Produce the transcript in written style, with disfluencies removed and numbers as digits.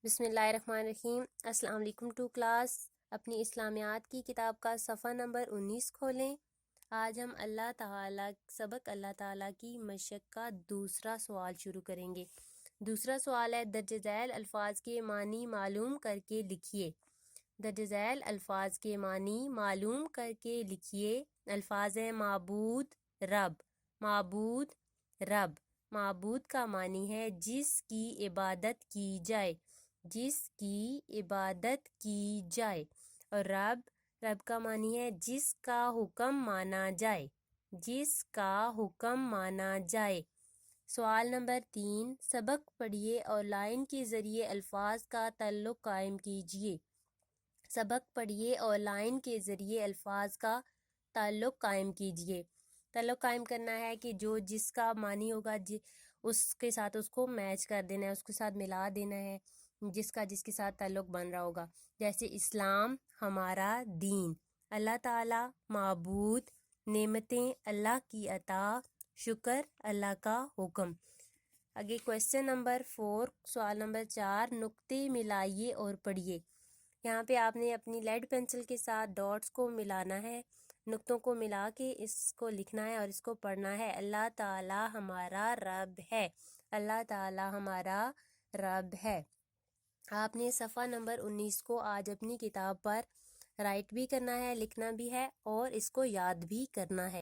بسم اللہ الرحمن الرحیم۔ السلام علیکم ٹو کلاس۔ اپنی اسلامیات کی کتاب کا صفحہ نمبر 19 کھولیں۔ آج ہم اللہ تعالیٰ کی مشق کا دوسرا سوال شروع کریں گے۔ دوسرا سوال ہے، درج ذیل الفاظ کے معنی معلوم کر کے لکھیے۔ درج ذیل الفاظ کے معنی معلوم کر کے لکھیے۔ الفاظ ہیں معبود، رب۔ معبود، رب۔ معبود کا معنی ہے جس کی عبادت کی جائے، جس کی عبادت کی جائے۔ اور رب، رب کا معنی ہے جس کا حکم مانا جائے، جس کا حکم مانا جائے۔ سوال نمبر 3، سبق پڑھیے اور لائن کے ذریعے الفاظ کا تعلق قائم کیجیے۔ سبق پڑھیے اور لائن کے ذریعے الفاظ کا تعلق قائم کیجیے۔ تعلق قائم کرنا ہے کہ جو جس کا معنی ہوگا اس کے ساتھ اس کو میچ کر دینا ہے، اس کے ساتھ ملا دینا ہے، جس کا جس کے ساتھ تعلق بن رہا ہوگا۔ جیسے اسلام ہمارا دین، اللہ تعالی معبود، نعمتیں اللہ کی عطا، شکر اللہ کا حکم۔ آگے کویسچن نمبر 4، سوال نمبر 4، نقطے ملائیے اور پڑھیے۔ یہاں پہ آپ نے اپنی لیڈ پینسل کے ساتھ ڈاٹس کو ملانا ہے، نقطوں کو ملا کے اس کو لکھنا ہے اور اس کو پڑھنا ہے۔ اللہ تعالی ہمارا رب ہے، اللہ تعالی ہمارا رب ہے۔ آپ نے صفحہ نمبر 19 کو آج اپنی کتاب پر رائٹ بھی کرنا ہے، لکھنا بھی ہے اور اس کو یاد بھی کرنا ہے۔